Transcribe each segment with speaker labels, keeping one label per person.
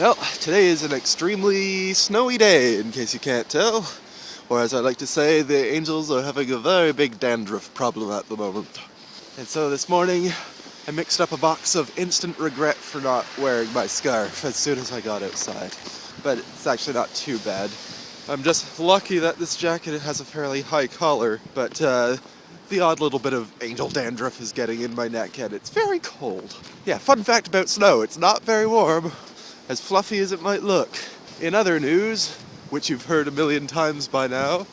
Speaker 1: Well, today is an extremely snowy day, in case you can't tell. Or as I like to say, the angels are having a very big dandruff problem at the moment. And so this morning, I mixed up a box of instant regret for not wearing my scarf as soon as I got outside. But it's actually not too bad. I'm just lucky that this jacket has a fairly high collar, but the odd little bit of angel dandruff is getting in my neck and it's very cold. Yeah, fun fact about snow, it's not very warm. As fluffy as it might look. In other news, which you've heard a million times by now,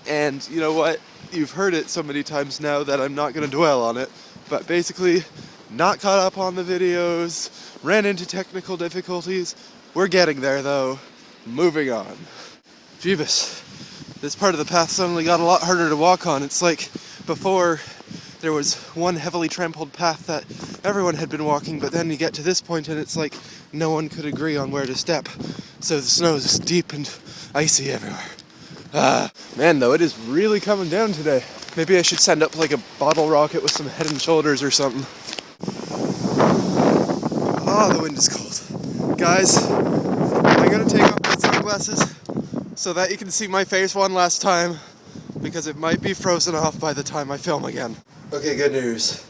Speaker 1: and you know what? You've heard it so many times now that I'm not going to dwell on it, but basically, not caught up on the videos, ran into technical difficulties. We're getting there though. Moving on. Jeebus, this part of the path suddenly got a lot harder to walk on. It's like before there was one heavily trampled path that everyone had been walking, but then you get to this point and it's like no one could agree on where to step. So the snow is deep and icy everywhere. Man though, it is really coming down today. Maybe I should send up like a bottle rocket with some Head and Shoulders or something. Oh, the wind is cold. Guys, I'm gonna take off my sunglasses so that you can see my face one last time, because it might be frozen off by the time I film again. Okay, good news.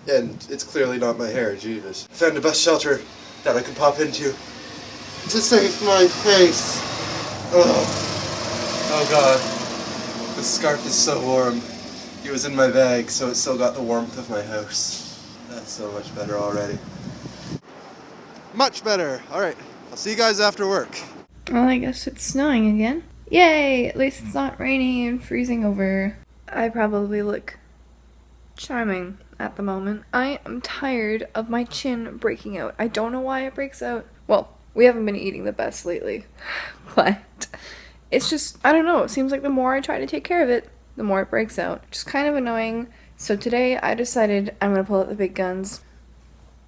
Speaker 1: And it's clearly not my hair, Jesus. I found a bus shelter that I can pop into to save my face. Oh God. This scarf is so warm. It was in my bag, so it still got the warmth of my house. That's so much better already. Much better. Alright, I'll see you guys after work.
Speaker 2: Well, I guess it's snowing again. Yay! At least it's not raining and freezing over. I probably look charming at the moment. I am tired of my chin breaking out. I don't know why it breaks out. Well, we haven't been eating the best lately, but it's just, I don't know, it seems like the more I try to take care of it, the more it breaks out. Just kind of annoying. So today I decided I'm gonna pull out the big guns.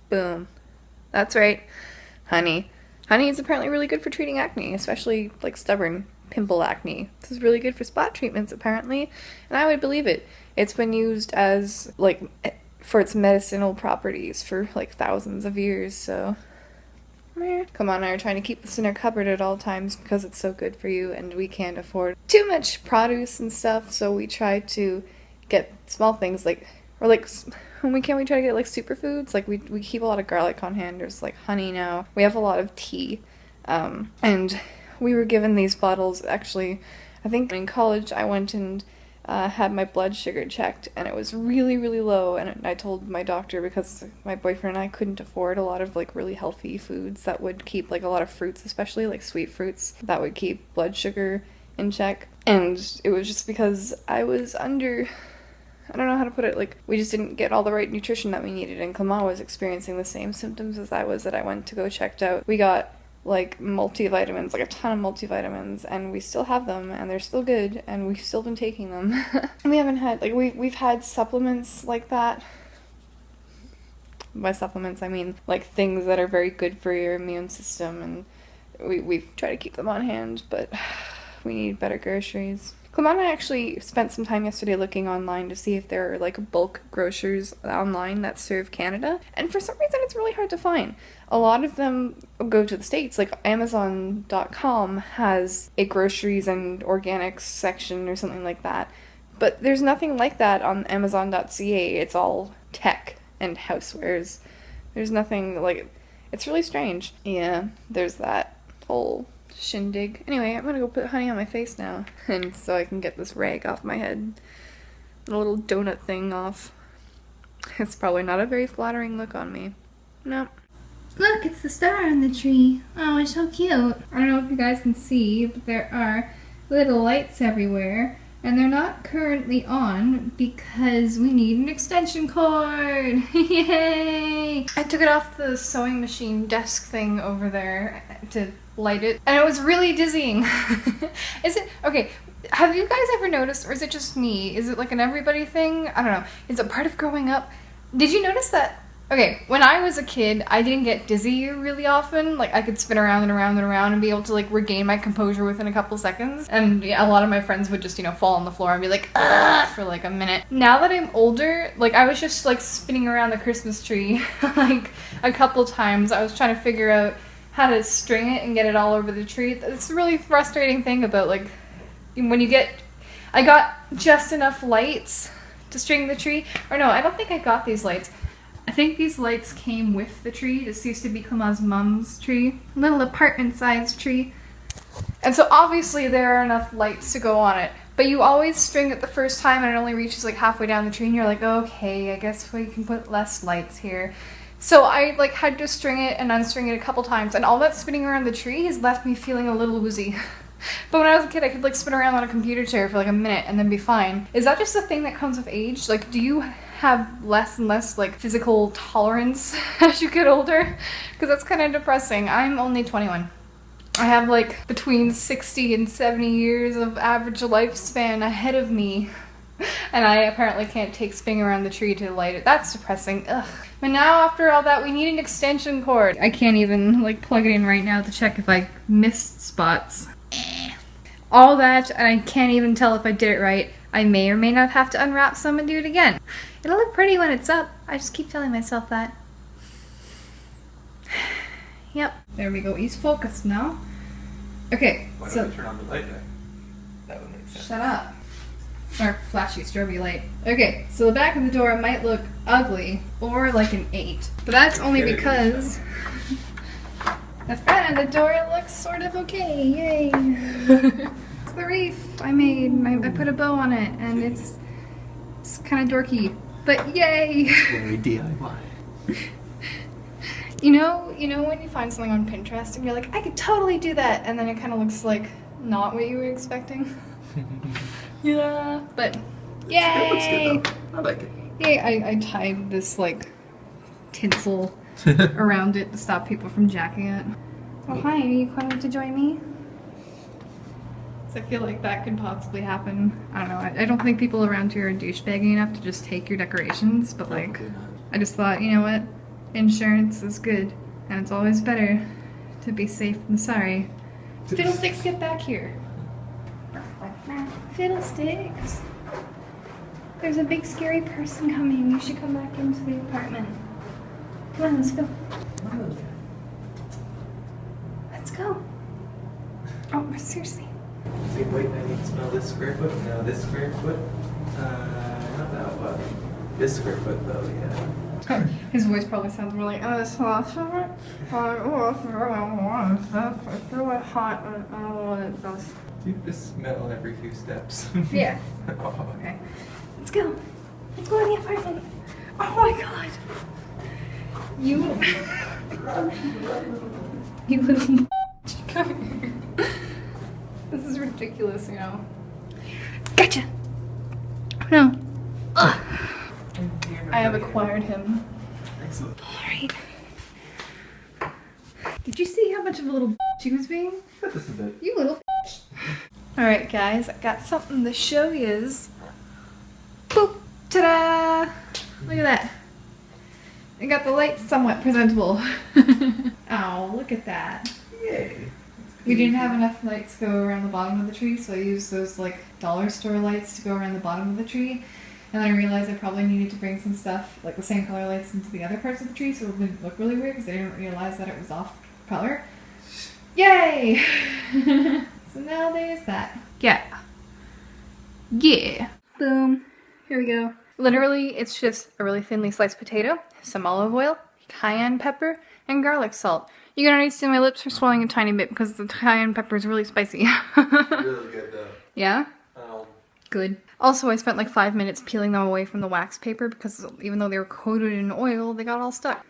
Speaker 2: Boom. That's right, honey. Honey is apparently really good for treating acne, especially like stubborn pimple acne. This is really good for spot treatments apparently, and I would believe it. It's been used as like for its medicinal properties for like thousands of years, so come on, we're trying to keep this in our cupboard at all times because it's so good for you and we can't afford too much produce and stuff, so we try to get small things like, or like when we can, we try to get like superfoods. Like we keep a lot of garlic on hand. There's like honey now. We have a lot of tea, and we were given these bottles. Actually, I think in college I went and had my blood sugar checked, and it was really, really low. And I told my doctor, because my boyfriend and I couldn't afford a lot of like really healthy foods that would keep, like a lot of fruits, especially like sweet fruits, that would keep blood sugar in check. And it was just because I was under, I don't know how to put it, like, we just didn't get all the right nutrition that we needed, and Clement was experiencing the same symptoms as I was that I went to go checked out. We got, like, multivitamins, like a ton of multivitamins, and we still have them, and they're still good, and we've still been taking them. We haven't had, like, we've had supplements like that. By supplements, I mean, like, things that are very good for your immune system, and we've tried to keep them on hand, but we need better groceries. Clement and I actually spent some time yesterday looking online to see if there are like bulk grocers online that serve Canada, and for some reason it's really hard to find. A lot of them go to the States, like Amazon.com has a groceries and organics section or something like that, but there's nothing like that on Amazon.ca. It's all tech and housewares. There's nothing like, it's really strange. Yeah, there's that whole shindig. Anyway, I'm gonna go put honey on my face now, and so I can get this rag off my head. The little donut thing off. It's probably not a very flattering look on me. Nope.
Speaker 3: Look, it's the star on the tree. Oh, it's so cute. I don't know if you guys can see, but there are little lights everywhere, and they're not currently on because we need an extension cord. Yay!
Speaker 2: I took it off the sewing machine desk thing over there to light it, and it was really dizzying. Is it okay? Have you guys ever noticed, or is it just me? Is it like an everybody thing? I don't know. Is it part of growing up? Did you notice that? Okay, when I was a kid, I didn't get dizzy really often. Like, I could spin around and around and around and be able to, like, regain my composure within a couple seconds. And yeah, a lot of my friends would just, you know, fall on the floor and be like, ah, for, like, a minute. Now that I'm older, like, I was just, like, spinning around the Christmas tree, like, a couple times. I was trying to figure out how to string it and get it all over the tree. It's a really frustrating thing about like when you get, I got just enough lights to string the tree. Or no, I don't think I got these lights. I think these lights came with the tree. This used to be Kuma's mom's tree. Little apartment-sized tree. And so obviously there are enough lights to go on it. But you always string it the first time and it only reaches like halfway down the tree and you're like, okay, I guess we can put less lights here. So I like had to string it and unstring it a couple times, and all that spinning around the tree has left me feeling a little woozy. But when I was a kid, I could like spin around on a computer chair for like a minute and then be fine. Is that just a thing that comes with age? Like, do you have less and less like physical tolerance as you get older? Because that's kind of depressing. I'm only 21. I have like between 60 and 70 years of average lifespan ahead of me. And I apparently can't take spinning around the tree to light it. That's depressing. Ugh. But now after all that, we need an extension cord. I can't even like plug it in right now to check if I missed spots. All that, and I can't even tell if I did it right. I may or may not have to unwrap some and do it again. It'll look pretty when it's up. I just keep telling myself that. Yep. There we go. He's focused now. Okay,
Speaker 1: Why
Speaker 2: so...
Speaker 1: don't we turn on the light then? That would make sense.
Speaker 2: Shut up. Or flashy strobe light. Okay, so the back of the door might look ugly, or like an 8. But that's only because the front of the door looks sort of okay. Yay! It's the wreath I made. I put a bow on it, and it's kind of dorky. But yay!
Speaker 1: Very DIY.
Speaker 2: You know when you find something on Pinterest and you're like, I could totally do that, and then it kind of looks like not what you were expecting. Yeah, but yay!
Speaker 1: It looks good though. I like it.
Speaker 2: Yay! I tied this like tinsel around it to stop people from jacking it. Oh hi, are you coming to join me? So I feel like that could possibly happen. I don't know. I don't think people around here are douchebaggy enough to just take your decorations, but like, I just thought, you know what? Insurance is good, and it's always better to be safe than sorry. Fiddlesticks, get back here. Fiddlesticks. There's a big scary person coming. You should come back into the apartment. Come on, let's go. Let's go. Oh, seriously.
Speaker 1: See, wait, I need to smell this square foot. No, this square foot. Not that one. This square foot though, yeah.
Speaker 2: His voice probably sounds more like, oh, this hot. It's really hot. I don't know what it does.
Speaker 1: Do you just smell every few steps?
Speaker 2: Yeah.
Speaker 1: Oh.
Speaker 2: Okay. Let's go. Let's go to the apartment. Oh my god. You you little come here. This is ridiculous, you know. Gotcha. No. Ugh. I have acquired him.
Speaker 1: Excellent.
Speaker 2: Alright. Did you see how much of a little she was being?
Speaker 1: Just a bit.
Speaker 2: You little Alright guys, I got something to show yous. Boop! Ta-da! Look at that. I got the lights somewhat presentable. Oh, look at that.
Speaker 1: Yay.
Speaker 2: We didn't have enough lights to go around the bottom of the tree, so I used those like dollar store lights to go around the bottom of the tree. And then I realized I probably needed to bring some stuff, like the same color lights, into the other parts of the tree, so it wouldn't look really weird because I didn't realize that it was off color. Yay! So now there's that. Yeah. Yeah. Boom. Here we go. Literally, it's just a really thinly sliced potato, some olive oil, cayenne pepper, and garlic salt. You can already see my lips are swelling a tiny bit because the cayenne pepper is really spicy.
Speaker 1: Really good though.
Speaker 2: Yeah? Good. Also, I spent like 5 minutes peeling them away from the wax paper because even though they were coated in oil, they got all stuck.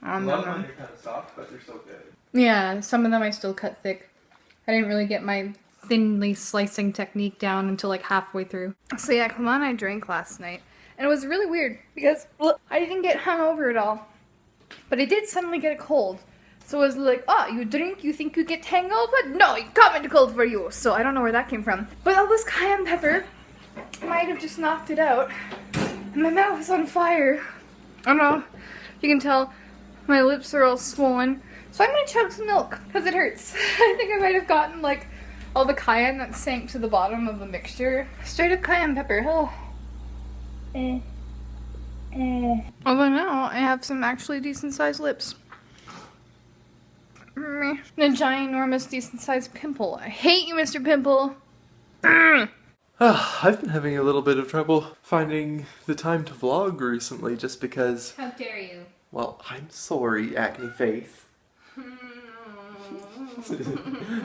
Speaker 1: A lot of them are kind of soft, but they're so good.
Speaker 2: Yeah, some of them I still cut thick. I didn't really get my thinly slicing technique down until like halfway through. So yeah, come on, I drank last night. And it was really weird because I didn't get hungover at all. But I did suddenly get a cold. So I was like, oh, you drink, you think you get hangover? No, you come in cold for you. So I don't know where that came from. But all this cayenne pepper might have just knocked it out. And my mouth is on fire. I don't know. You can tell my lips are all swollen. So I'm gonna chug some milk because it hurts. I think I might have gotten like all the cayenne that sank to the bottom of the mixture. Straight up cayenne pepper. Oh. Although now I have some actually decent sized lips. Meh. A ginormous, decent-sized pimple. I hate you, Mr. Pimple. Mm.
Speaker 1: I've been having a little bit of trouble finding the time to vlog recently just because...
Speaker 3: How dare you?
Speaker 1: Well, I'm sorry, Acne Face.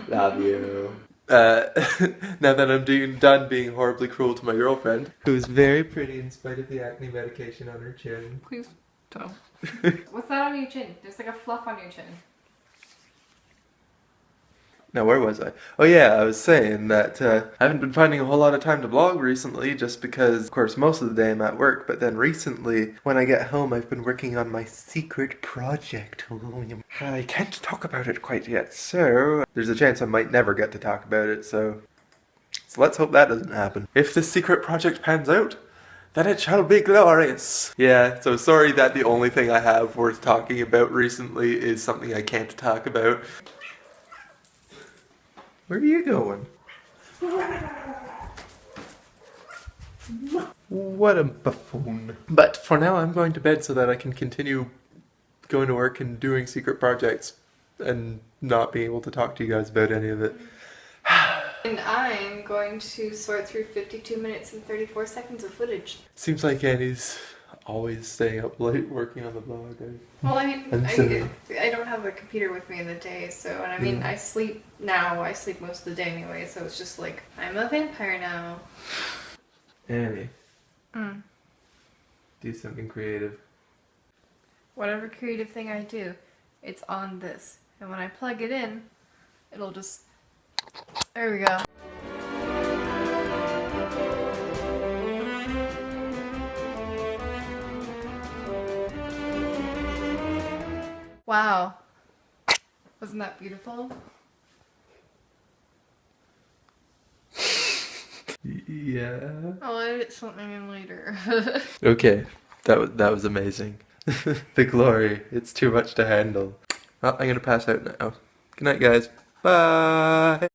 Speaker 1: Love you. Now that I'm done being horribly cruel to my girlfriend, who's very pretty in spite of the acne medication on her chin.
Speaker 2: Please don't.
Speaker 3: What's that on your chin? There's like a fluff on your chin.
Speaker 1: Now, where was I? Oh yeah, I was saying that I haven't been finding a whole lot of time to vlog recently just because, of course, most of the day I'm at work, but then recently, when I get home, I've been working on my secret project. I can't talk about it quite yet, so there's a chance I might never get to talk about it, so let's hope that doesn't happen. If this secret project pans out, then it shall be glorious. Yeah, so sorry that the only thing I have worth talking about recently is something I can't talk about. Where are you going? What a buffoon. But for now, I'm going to bed so that I can continue going to work and doing secret projects and not being able to talk to you guys about any of it.
Speaker 2: And I'm going to sort through 52 minutes and 34 seconds of footage.
Speaker 1: Seems like Annie's always staying up late working on the blog.
Speaker 2: Well, I mean,
Speaker 1: And
Speaker 2: I don't have a computer with me in the day, so, and I mean, I sleep now, I sleep most of the day anyway, so it's just like, I'm a vampire now.
Speaker 1: Annie, do something creative.
Speaker 2: Whatever creative thing I do, it's on this. And when I plug it in, it'll just, there we go. Wow. Wasn't that beautiful?
Speaker 1: Yeah.
Speaker 2: I'll edit something in later.
Speaker 1: Okay, that was amazing. The glory, it's too much to handle. Well, I'm gonna pass out now. Good night, guys. Bye.